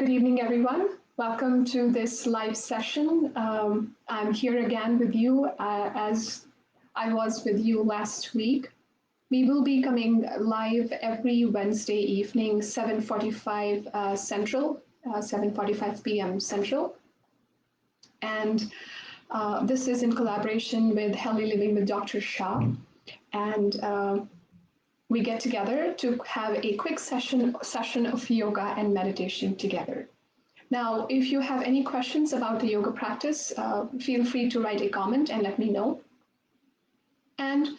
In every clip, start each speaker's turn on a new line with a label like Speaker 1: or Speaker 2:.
Speaker 1: Good evening, everyone. Welcome to this live session. I'm here again with you as I was with you last week. We will be coming live every Wednesday evening, 7:45 Central, 7:45 p.m. Central. And this is in collaboration with Healthy Living with Dr. Shah. And we get together to have a quick session of yoga and meditation together. Now, if you have any questions about the yoga practice, feel free to write a comment and let me know. And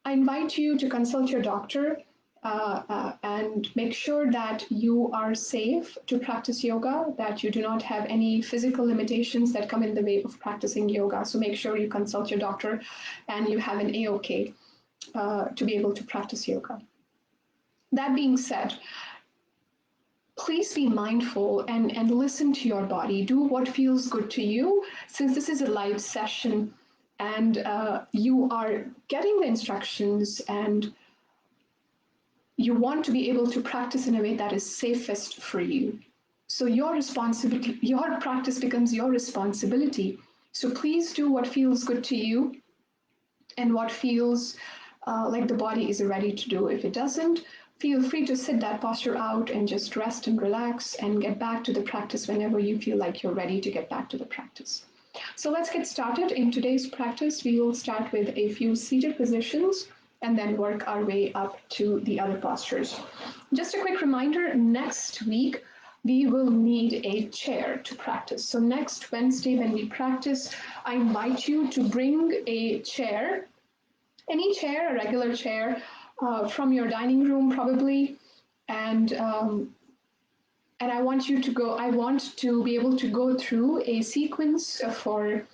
Speaker 1: I invite you to consult your doctor and make sure that you are safe to practice yoga, that you do not have any physical limitations that come in the way of practicing yoga. So make sure you consult your doctor and you have an A-OK to be able to practice yoga. That being said, please be mindful and listen to your body. Do what feels good to you. Since this is a live session and you are getting the instructions and you want to be able to practice in a way that is safest for you. So your responsibility, your practice becomes your responsibility. So please do what feels good to you and what feels like the body is ready to do. If it doesn't, feel free to sit that posture out and just rest and relax and get back to the practice whenever you feel like you're ready to get back to the practice. So let's get started. In today's practice, we will start with a few seated positions and then work our way up to the other postures. Just a quick reminder, next week, we will need a chair to practice. So next Wednesday when we practice, I invite you to bring a chair, any chair, a regular chair, from your dining room probably, and I want you to go. I want to be able to go through a sequence for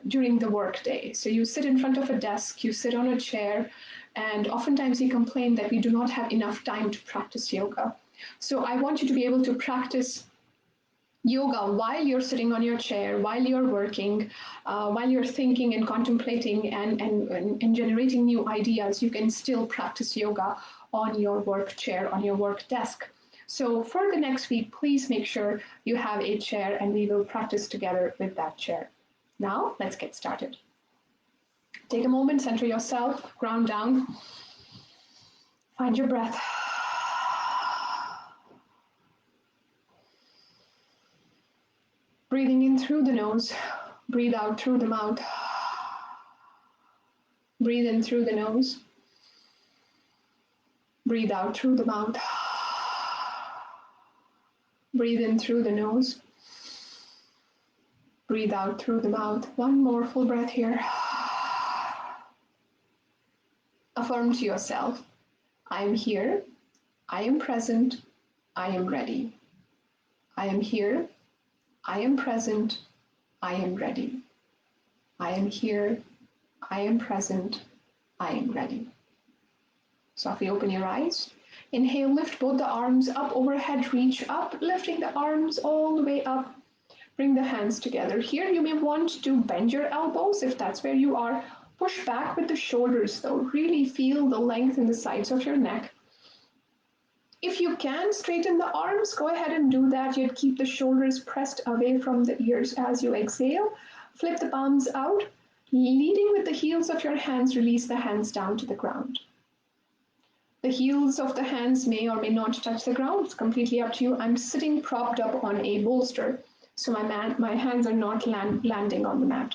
Speaker 1: during the workday. So you sit in front of a desk, you sit on a chair, and oftentimes we complain that we do not have enough time to practice yoga. So I want you to be able to practice yoga while you're sitting on your chair, while you're working, while you're thinking and contemplating and generating new ideas. You can still practice yoga on your work chair, on your work desk. So for the next week, please make sure you have a chair and we will practice together with that chair. Now, let's get started. Take a moment, center yourself, ground down, find your breath. Breathing in through the nose, breathe out through the mouth. Breathe in through the nose, breathe out through the mouth. Breathe in through the nose, breathe out through the mouth. One more full breath here. Affirm to yourself, I am here, I am present, I am ready. I am here, I am present, I am ready. I am here, I am present, I am ready. Softly open your eyes. Inhale, lift both the arms up overhead, reach up, lifting the arms all the way up. Bring the hands together. Here you may want to bend your elbows if that's where you are. Push back with the shoulders though. Really feel the length in the sides of your neck. If you can straighten the arms, go ahead and do that. You'd keep the shoulders pressed away from the ears as you exhale. Flip the palms out. Leading with the heels of your hands, release the hands down to the ground. The heels of the hands may or may not touch the ground. It's completely up to you. I'm sitting propped up on a bolster, so my hands are not landing on the mat.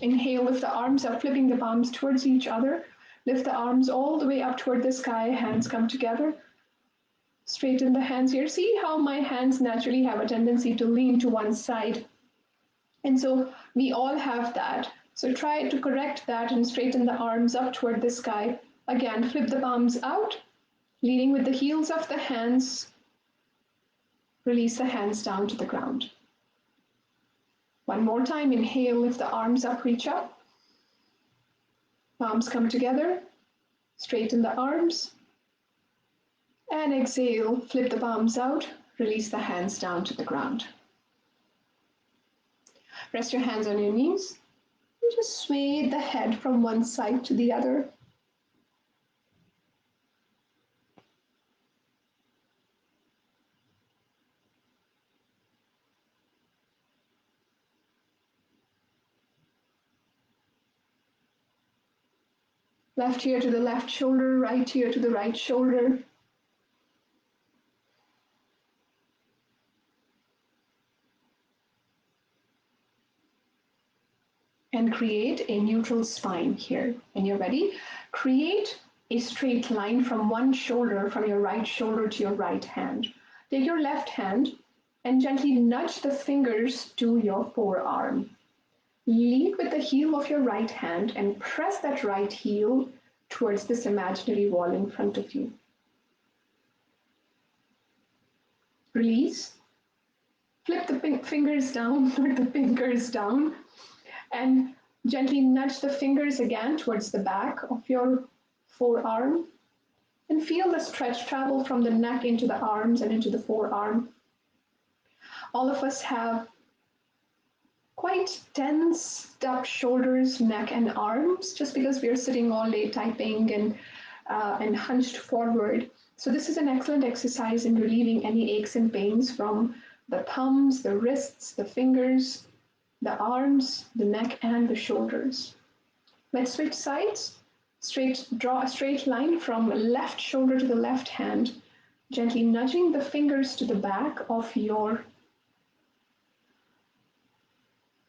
Speaker 1: Inhale, lift the arms up, flipping the palms towards each other. Lift the arms all the way up toward the sky. Hands come together. Straighten the hands here. See how my hands naturally have a tendency to lean to one side. And so we all have that. So try to correct that and straighten the arms up toward the sky. Again, flip the palms out, leading with the heels of the hands. Release the hands down to the ground. One more time, inhale, lift the arms up, reach up. Palms come together, straighten the arms. And exhale, flip the palms out, release the hands down to the ground. Rest your hands on your knees and just sway the head from one side to the other. Left ear to the left shoulder, right ear to the right shoulder. And create a neutral spine here. When you're ready, create a straight line from one shoulder, from your right shoulder to your right hand. Take your left hand and gently nudge the fingers to your forearm. Lead with the heel of your right hand and press that right heel towards this imaginary wall in front of you. Release. Flip the fingers down, put the fingers down, and gently nudge the fingers again towards the back of your forearm. And feel the stretch travel from the neck into the arms and into the forearm. All of us have quite tensed up shoulders, neck, and arms just because we are sitting all day typing and hunched forward. So this is an excellent exercise in relieving any aches and pains from the thumbs, the wrists, the fingers, the arms, the neck, and the shoulders. Let's switch sides. Draw a straight line from left shoulder to the left hand, gently nudging the fingers to the back of your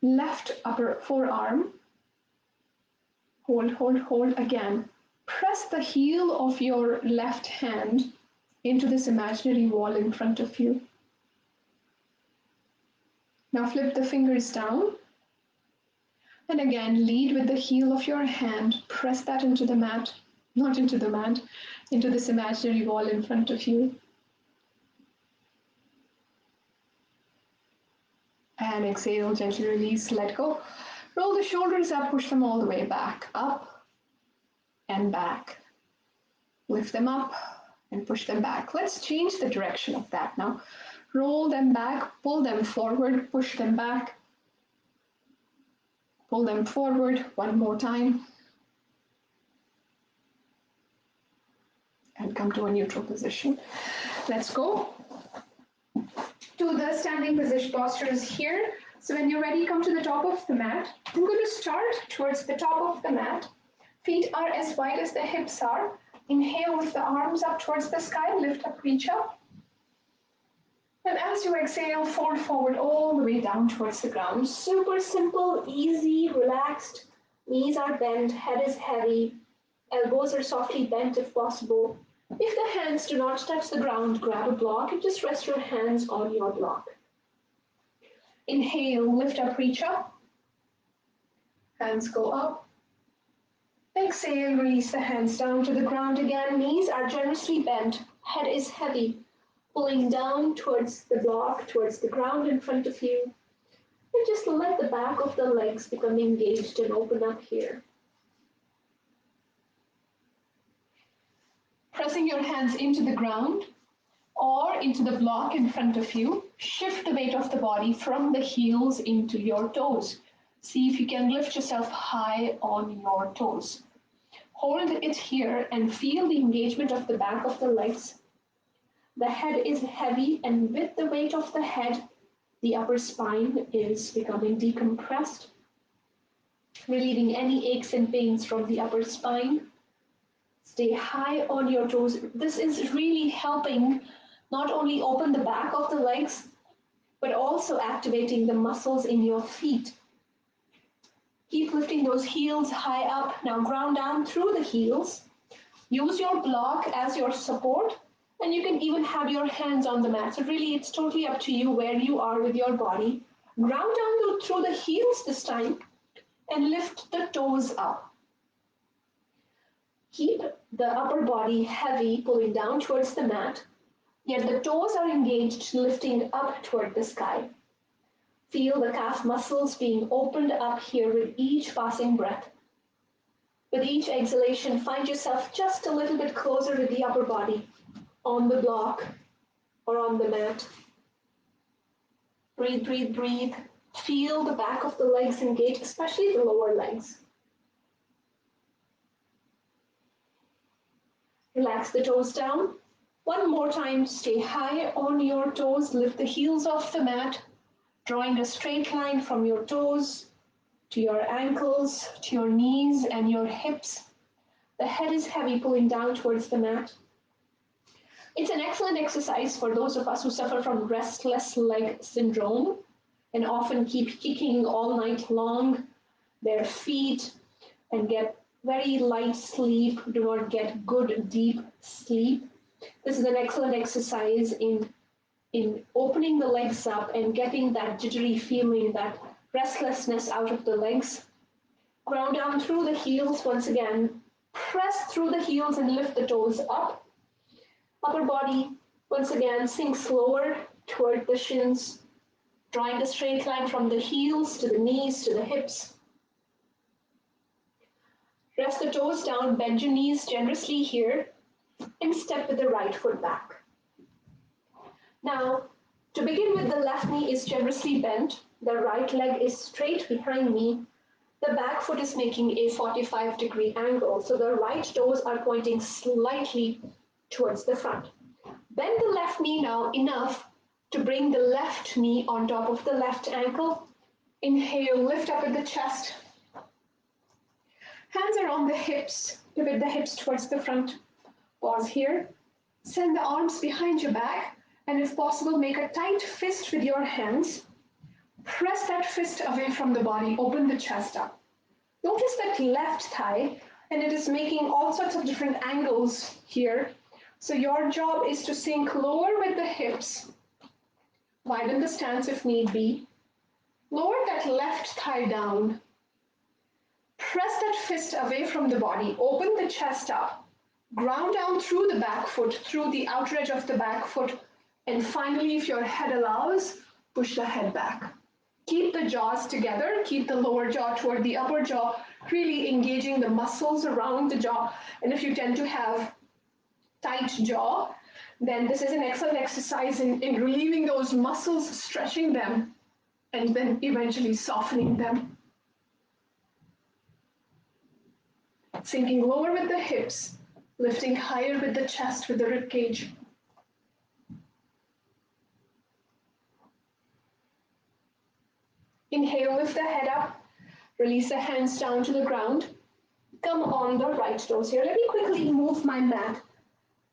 Speaker 1: left upper forearm. Hold, hold, hold again. Press the heel of your left hand into this imaginary wall in front of you. Now flip the fingers down. And again, lead with the heel of your hand. Press that into the mat, not into the mat, into this imaginary wall in front of you. And exhale, gently release, let go. Roll the shoulders up, push them all the way back, up and back. Lift them up and push them back. Let's change the direction of that now. Roll them back, pull them forward, push them back. Pull them forward one more time. And come to a neutral position. Let's go to the standing position postures here. So when you're ready, come to the top of the mat. I'm going to start towards the top of the mat. Feet are as wide as the hips are. Inhale with the arms up towards the sky, lift up, reach up. And as you exhale, fold forward all the way down towards the ground. Super simple, easy, relaxed. Knees are bent, head is heavy, elbows are softly bent if possible. If the hands do not touch the ground, grab a block and just rest your hands on your block. Inhale, lift up, reach up. Hands go up. Exhale, release the hands down to the ground again. Knees are generously bent, head is heavy. Pulling down towards the block, towards the ground in front of you. And just let the back of the legs become engaged and open up here. Pressing your hands into the ground or into the block in front of you, shift the weight of the body from the heels into your toes. See if you can lift yourself high on your toes. Hold it here and feel the engagement of the back of the legs. The head is heavy, and with the weight of the head, the upper spine is becoming decompressed, relieving any aches and pains from the upper spine. Stay high on your toes. This is really helping not only open the back of the legs, but also activating the muscles in your feet. Keep lifting those heels high up. Now ground down through the heels. Use your block as your support. And you can even have your hands on the mat. So really, it's totally up to you where you are with your body. Ground down through the heels this time and lift the toes up. Keep the upper body heavy, pulling down towards the mat, yet the toes are engaged, lifting up toward the sky. Feel the calf muscles being opened up here with each passing breath. With each exhalation, find yourself just a little bit closer with the upper body, on the block or on the mat. Breathe, breathe, breathe. Feel the back of the legs engage, especially the lower legs. Relax the toes down. One more time, stay high on your toes. Lift the heels off the mat, drawing a straight line from your toes to your ankles, to your knees and your hips. The head is heavy, pulling down towards the mat. It's an excellent exercise for those of us who suffer from restless leg syndrome and often keep kicking all night long their feet and get very light sleep, do not get good deep sleep. This is an excellent exercise in opening the legs up and getting that jittery feeling, that restlessness out of the legs. Ground down through the heels once again. Press through the heels and lift the toes up. Upper body once again sinks lower toward the shins, drawing a straight line from the heels to the knees to the hips. Press the toes down, bend your knees generously here, and step with the right foot back. Now, to begin with, the left knee is generously bent, the right leg is straight behind me, the back foot is making a 45-degree angle, so the right toes are pointing slightly towards the front. Bend the left knee now enough to bring the left knee on top of the left ankle. Inhale, lift up at the chest. Hands are on the hips, pivot the hips towards the front. Pause here. Send the arms behind your back, and if possible, make a tight fist with your hands. Press that fist away from the body, open the chest up. Notice that left thigh, and it is making all sorts of different angles here. So your job is to sink lower with the hips, widen the stance if need be, lower that left thigh down. Press that fist away from the body, open the chest up, ground down through the back foot, through the outer edge of the back foot, and finally, if your head allows, push the head back. Keep the jaws together, keep the lower jaw toward the upper jaw, really engaging the muscles around the jaw. And if you tend to have tight jaw, then this is an excellent exercise in relieving those muscles, stretching them, and then eventually softening them. Sinking lower with the hips, lifting higher with the chest, with the rib cage. Inhale, lift the head up, release the hands down to the ground. Come on the right toes here. Let me quickly move my mat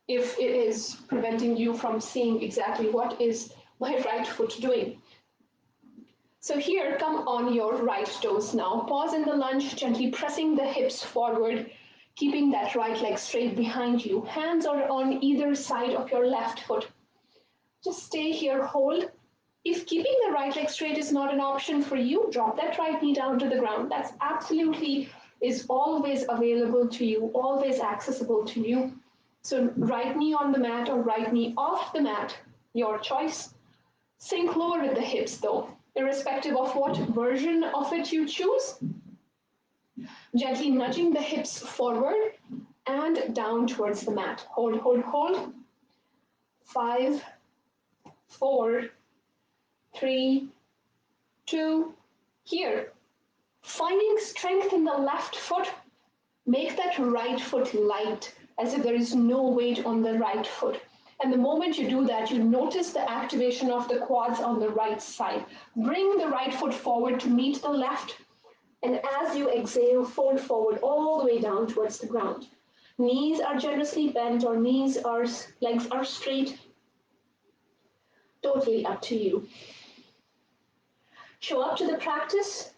Speaker 1: if it is preventing you from seeing exactly what is my right foot doing. So here, come on your right toes now. Pause in the lunge, gently pressing the hips forward, keeping that right leg straight behind you. Hands are on either side of your left foot. Just stay here, hold. If keeping the right leg straight is not an option for you, drop that right knee down to the ground. That's absolutely is always available to you, always accessible to you. So right knee on the mat or right knee off the mat, your choice. Sink lower with the hips though, irrespective of what version of it you choose. Gently nudging the hips forward and down towards the mat. Hold, hold, hold. 5, 4, 3, 2, here. Finding strength in the left foot, make that right foot light, as if there is no weight on the right foot. And the moment you do that, you notice the activation of the quads on the right side. Bring the right foot forward to meet the left, and as you exhale, fold forward all the way down towards the ground. Knees are generously bent, or legs are straight. Totally up to you. Show up to the practice.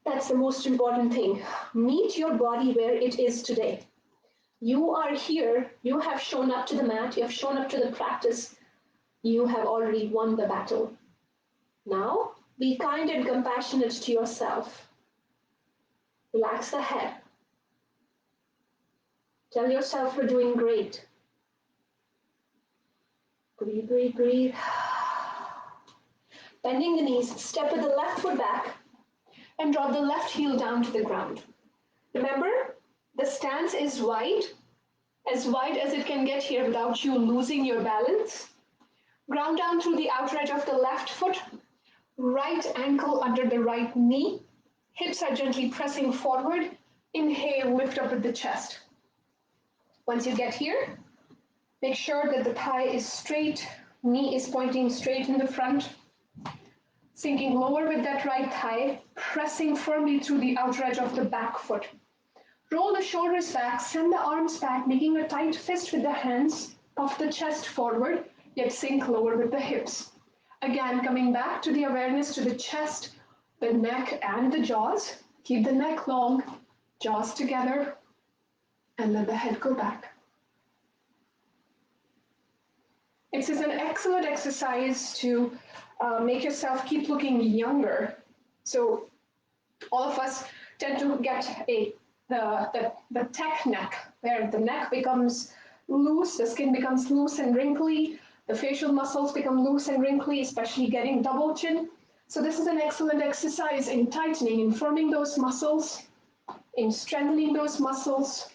Speaker 1: That's the most important thing. Meet your body where it is today. You are here, you have shown up to the mat, you have shown up to the practice, you have already won the battle. Now, be kind and compassionate to yourself. Relax the head. Tell yourself you're doing great. Breathe, breathe, breathe. Bending the knees, step with the left foot back and drop the left heel down to the ground. Remember, the stance is wide as it can get here without you losing your balance. Ground down through the outer edge of the left foot, right ankle under the right knee. Hips are gently pressing forward. Inhale, lift up with the chest. Once you get here, make sure that the thigh is straight, knee is pointing straight in the front. Sinking lower with that right thigh, pressing firmly through the outer edge of the back foot. Roll the shoulders back, send the arms back, making a tight fist with the hands, puff the chest forward, yet sink lower with the hips. Again, coming back to the awareness to the chest, the neck and the jaws. Keep the neck long, jaws together, and let the head go back. This is an excellent exercise to make yourself keep looking younger. So all of us tend to get the tech neck, where the neck becomes loose, the skin becomes loose and wrinkly, the facial muscles become loose and wrinkly, especially getting double chin. So this is an excellent exercise in tightening, in firming those muscles, in strengthening those muscles,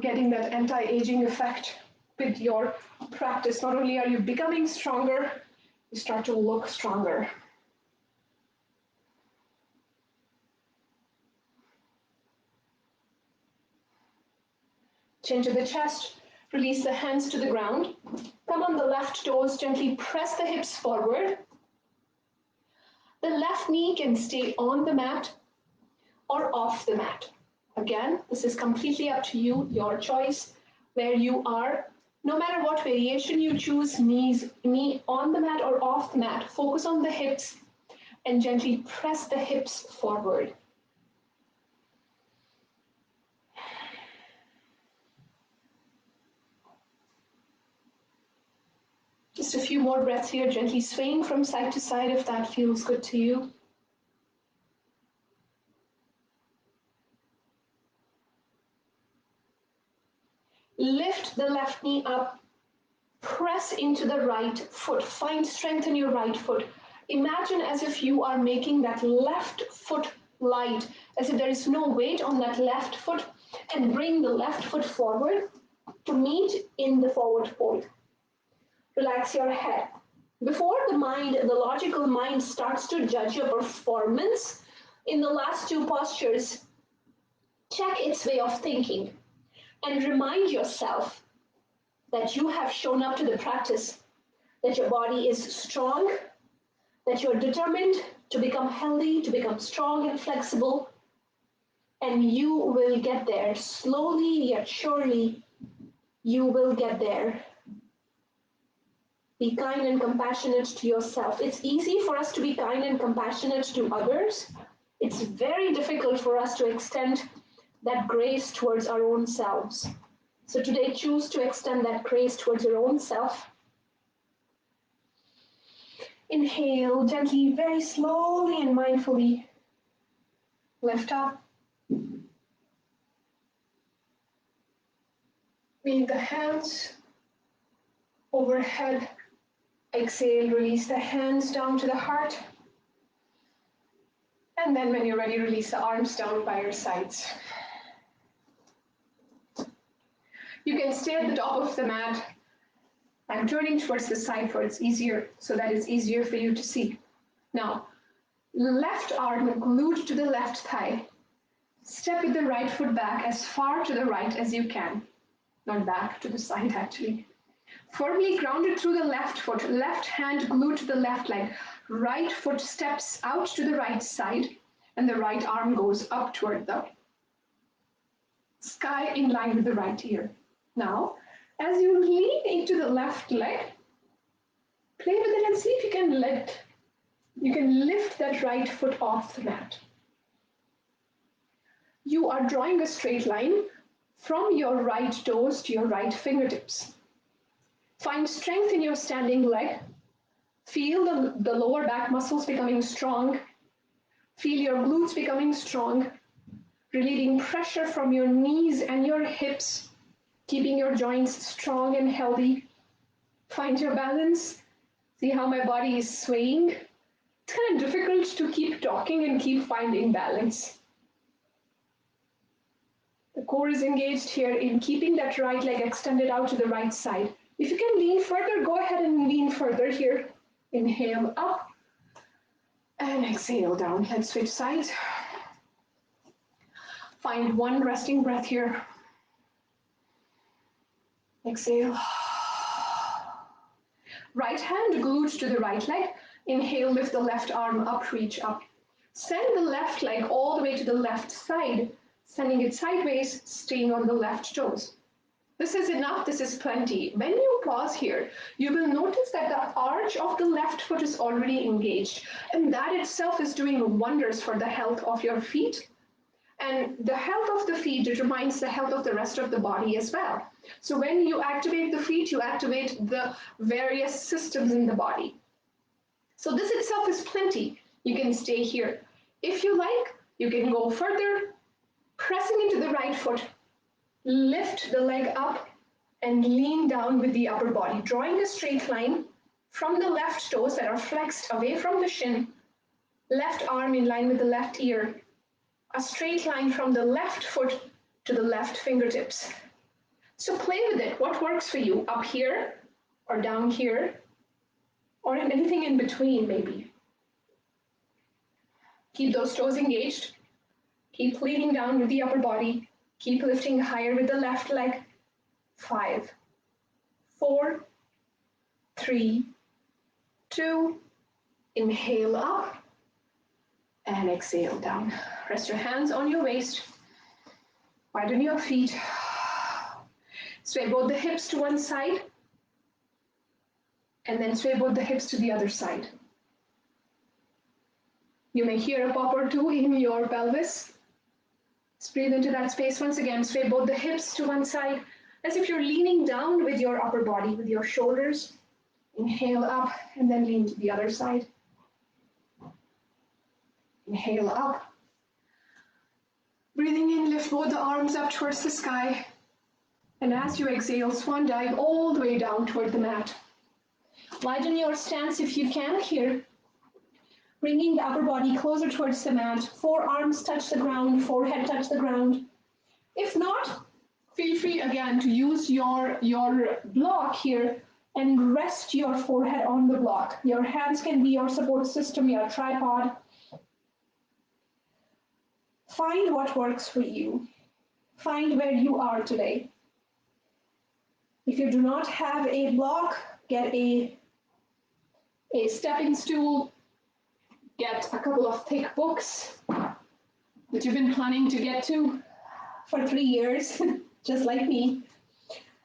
Speaker 1: getting that anti-aging effect with your practice. Not only are you becoming stronger, you start to look stronger. Chin to the chest, release the hands to the ground. Come on the left toes, gently press the hips forward. The left knee can stay on the mat or off the mat. Again, this is completely up to you, your choice, where you are. No matter what variation you choose, knee on the mat or off the mat, focus on the hips and gently press the hips forward. Just a few more breaths here, gently swaying from side to side if that feels good to you. Lift the left knee up, press into the right foot, find strength in your right foot. Imagine as if you are making that left foot light, as if there is no weight on that left foot, and bring the left foot forward to meet in the forward fold. Relax your head. Before the mind, the logical mind starts to judge your performance in the last two postures, check its way of thinking and remind yourself that you have shown up to the practice, that your body is strong, that you're determined to become healthy, to become strong and flexible, and you will get there. Slowly yet surely, you will get there. Be kind and compassionate to yourself. It's easy for us to be kind and compassionate to others. It's very difficult for us to extend that grace towards our own selves. So today, choose to extend that grace towards your own self. Inhale gently, very slowly and mindfully. Lift up. Bring the hands overhead. Exhale, release the hands down to the heart. And then when you're ready, release the arms down by your sides. You can stay at the top of the mat. I'm turning towards the side for it's easier, so that it's easier for you to see. Now, left arm glued to the left thigh. Step with the right foot back as far to the right as you can. Not back, to the side actually. Firmly grounded through the left foot, left hand glued to the left leg. Right foot steps out to the right side, and the right arm goes up toward the sky in line with the right ear. Now, as you lean into the left leg, play with it and see if you can lift that right foot off the mat. You are drawing a straight line from your right toes to your right fingertips. Find strength in your standing leg. Feel the lower back muscles becoming strong. Feel your glutes becoming strong, relieving pressure from your knees and your hips, keeping your joints strong and healthy. Find your balance. See how my body is swaying? It's kind of difficult to keep talking and keep finding balance. The core is engaged here in keeping that right leg extended out to the right side. If you can lean further, go ahead and lean further here. Inhale up and exhale down. Let's switch sides. Find one resting breath here. Exhale. Right hand glued to the right leg. Inhale, lift the left arm up, reach up. Send the left leg all the way to the left side. Sending it sideways, staying on the left toes. This is enough, this is plenty. When you pause here, you will notice that the arch of the left foot is already engaged, and that itself is doing wonders for the health of your feet. And the health of the feet determines the health of the rest of the body as well. So when you activate the feet, you activate the various systems in the body. So this itself is plenty. You can stay here. If you like, you can go further, pressing into the right foot, lift the leg up and lean down with the upper body, drawing a straight line from the left toes that are flexed away from the shin, left arm in line with the left ear, a straight line from the left foot to the left fingertips. So play with it. What works for you? Up here or down here or anything in between maybe. Keep those toes engaged. Keep leaning down with the upper body. Keep lifting higher with the left leg. 5, 4, 3, 2, inhale up and exhale down. Rest your hands on your waist. Widen your feet. Sway both the hips to one side and then sway both the hips to the other side. You may hear a pop or two in your pelvis. Let's breathe into that space once again. Sway both the hips to one side as if you're leaning down with your upper body, with your shoulders. Inhale up and then lean to the other side. Inhale up. Breathing in, lift both the arms up towards the sky. And as you exhale, swan dive all the way down toward the mat. Widen your stance if you can here. Bringing the upper body closer towards the mat. Forearms touch the ground, forehead touch the ground. If not, feel free again to use your block here and rest your forehead on the block. Your hands can be your support system, your tripod. Find what works for you. Find where you are today. If you do not have a block, get a stepping stool, get a couple of thick books that you've been planning to get to for 3 years, just like me,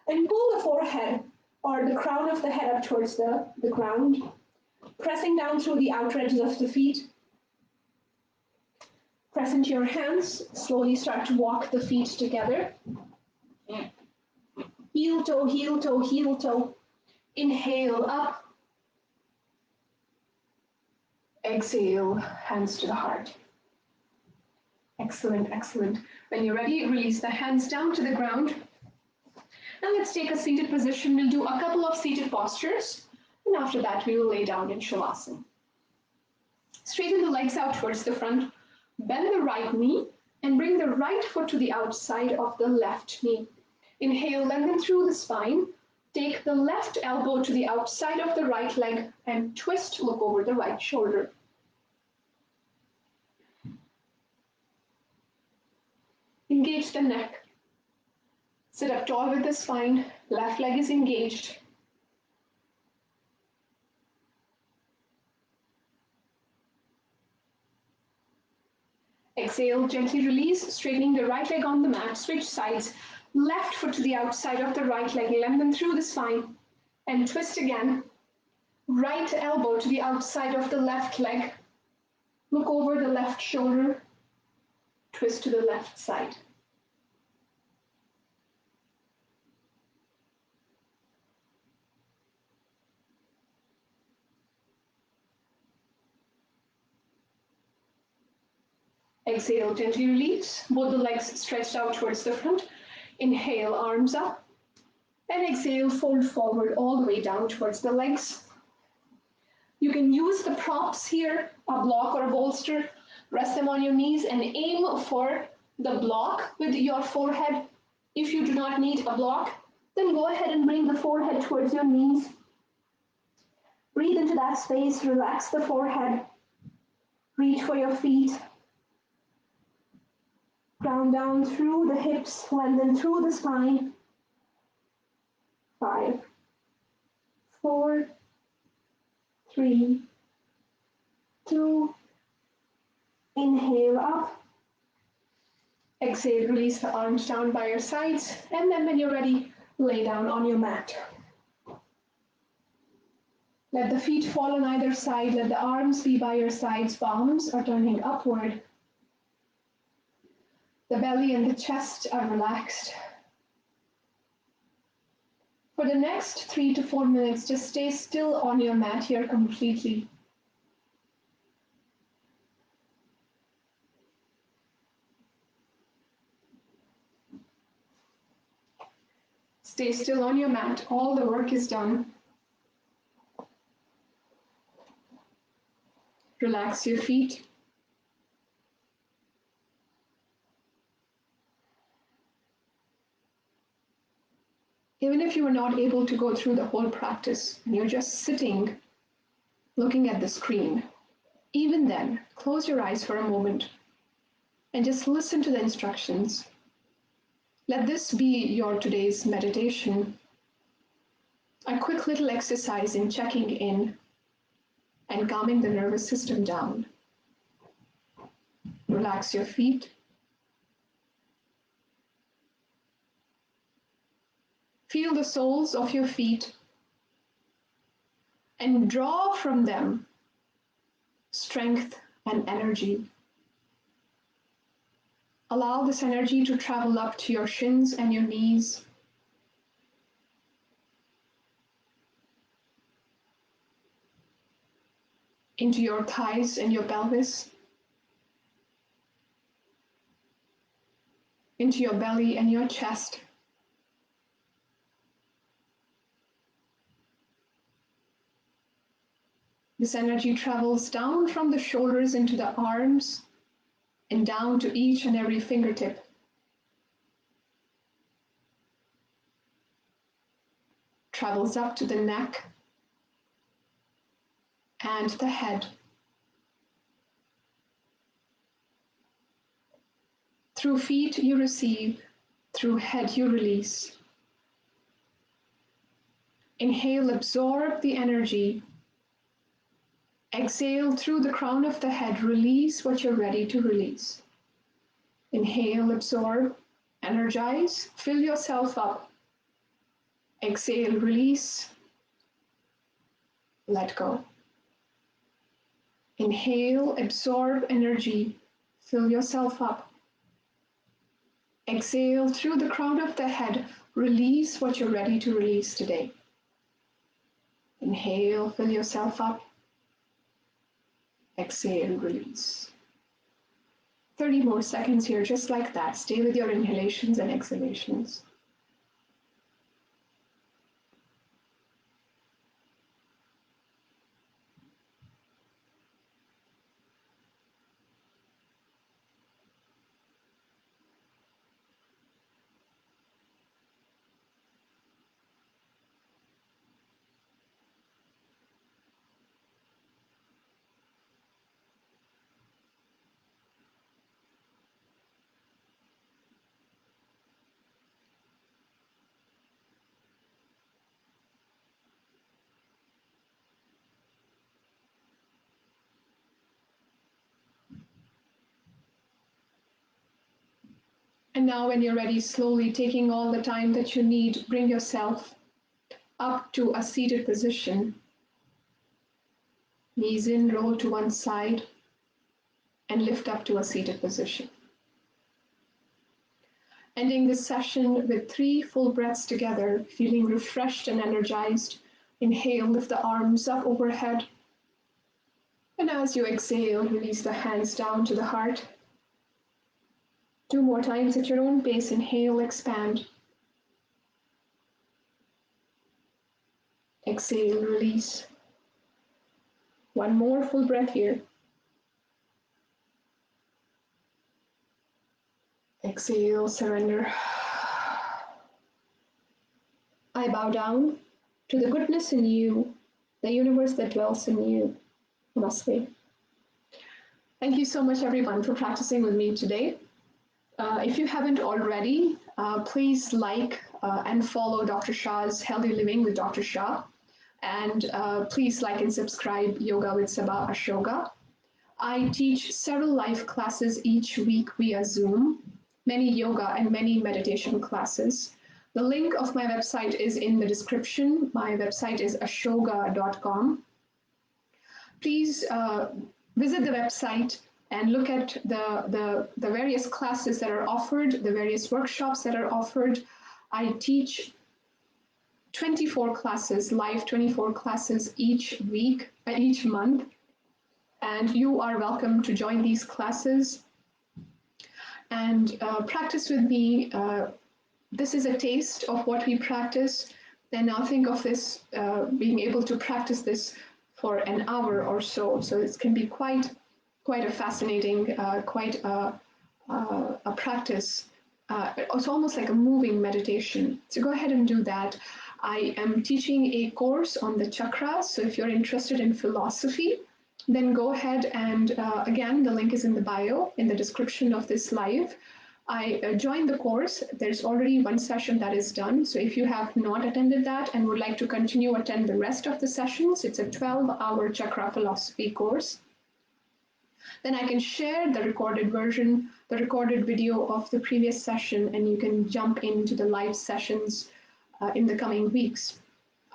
Speaker 1: and pull the forehead or the crown of the head up towards the ground, pressing down through the outer edges of the feet. Press into your hands, slowly start to walk the feet together. Heel toe, heel toe, heel toe. Inhale up. Exhale, hands to the heart. Excellent, excellent. When you're ready, release the hands down to the ground. Now let's take a seated position. We'll do a couple of seated postures. And after that, we will lay down in Shavasana. Straighten the legs out towards the front. Bend the right knee and bring the right foot to the outside of the left knee. Inhale, lengthen through the spine. Take the left elbow to the outside of the right leg and twist, look over the right shoulder. Engage the neck. Sit up tall with the spine. Left leg is engaged. Exhale, gently release, straightening the right leg on the mat. Switch sides. Left foot to the outside of the right leg, lengthen through the spine, and twist again. Right elbow to the outside of the left leg. Look over the left shoulder. Twist to the left side. Exhale, gently release. Both the legs stretched out towards the front. Inhale, arms up. And exhale, fold forward all the way down towards the legs. You can use the props here, a block or a bolster. Rest them on your knees and aim for the block with your forehead. If you do not need a block, then go ahead and bring the forehead towards your knees. Breathe into that space, relax the forehead. Reach for your feet. Ground down through the hips, lengthen through the spine. 5, 4, 3, 2, inhale up. Exhale, release the arms down by your sides, and then when you're ready, lay down on your mat. Let the feet fall on either side, let the arms be by your sides, palms are turning upward. The belly and the chest are relaxed. For the next 3 to 4 minutes, just stay still on your mat here completely. Stay still on your mat. All the work is done. Relax your feet. Even if you are not able to go through the whole practice and you're just sitting looking at the screen, even then, close your eyes for a moment and just listen to the instructions. Let this be your today's meditation, a quick little exercise in checking in and calming the nervous system down. Relax your feet. Feel the soles of your feet and draw from them strength and energy. Allow this energy to travel up to your shins and your knees. Into your thighs and your pelvis. Into your belly and your chest. This energy travels down from the shoulders into the arms and down to each and every fingertip. Travels up to the neck and the head. Through feet you receive, through head you release. Inhale, absorb the energy. Exhale through the crown of the head, release what you're ready to release. Inhale, absorb, energize, fill yourself up. Exhale, release, let go. Inhale, absorb energy, fill yourself up. Exhale through the crown of the head, release what you're ready to release today. Inhale, fill yourself up. Exhale, release. 30 more seconds here, just like that. Stay with your inhalations and exhalations. And now when you're ready, slowly taking all the time that you need, bring yourself up to a seated position. Knees in, roll to one side, and lift up to a seated position. Ending this session with 3 full breaths together, feeling refreshed and energized. Inhale, lift the arms up overhead. And as you exhale, release the hands down to the heart. 2 more times at your own pace. Inhale, expand. Exhale, release. 1 more full breath here. Exhale, surrender. I bow down to the goodness in you, the universe that dwells in you. Namaste. Thank you so much, everyone, for practicing with me today. If you haven't already, please like and follow Dr. Shah's Healthy Living with Dr. Shah. And please like and subscribe Yoga with Saba Ashoga. I teach several live classes each week via Zoom. many yoga and many meditation classes. The link of my website is in the description. My website is ashoga.com. Please visit the website and look at the various classes that are offered, the various workshops that are offered. I teach 24 classes, live 24 classes each week, each month, and you are welcome to join these classes and practice with me. This is a taste of what we practice. Then now think of this being able to practice this for an hour or so. So it can be quite a fascinating, quite a practice. It's almost like a moving meditation. So go ahead and do that. I am teaching a course on the chakras. So if you're interested in philosophy, then go ahead and again, the link is in the bio, in the description of this live. I joined the course. There's already one session that is done. So if you have not attended that and would like to continue attend the rest of the sessions, it's a 12-hour chakra philosophy course. Then I can share the recorded version, the recorded video of the previous session, and you can jump into the live sessions in the coming weeks.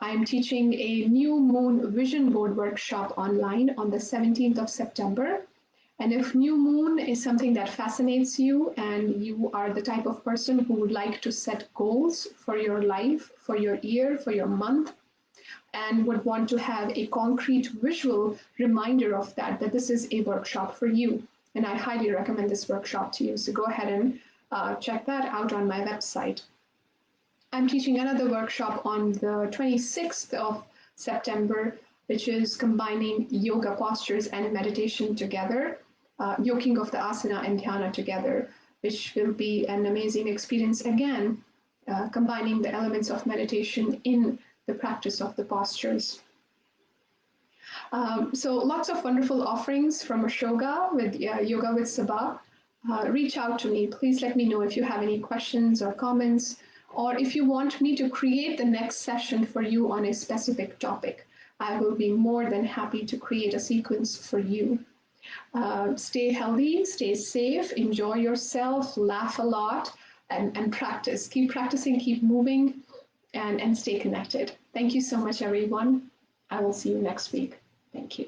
Speaker 1: I'm teaching a new moon vision board workshop online on the 17th of September. And if new moon is something that fascinates you and you are the type of person who would like to set goals for your life, for your year, for your month, and would want to have a concrete visual reminder of that this is a workshop for you. And I highly recommend this workshop to you. So go ahead and check that out on my website. I'm teaching another workshop on the 26th of September, which is combining yoga postures and meditation together, yoking of the asana and dhyana together, which will be an amazing experience again, combining the elements of meditation in the practice of the postures. So lots of wonderful offerings from Ashoga with Yoga with Saba. Reach out to me. Please let me know if you have any questions or comments, or if you want me to create the next session for you on a specific topic. I will be more than happy to create a sequence for you. Stay healthy, stay safe, enjoy yourself, laugh a lot, and practice. Keep practicing, keep moving, and stay connected. Thank you so much, everyone. I will see you next week. Thank you.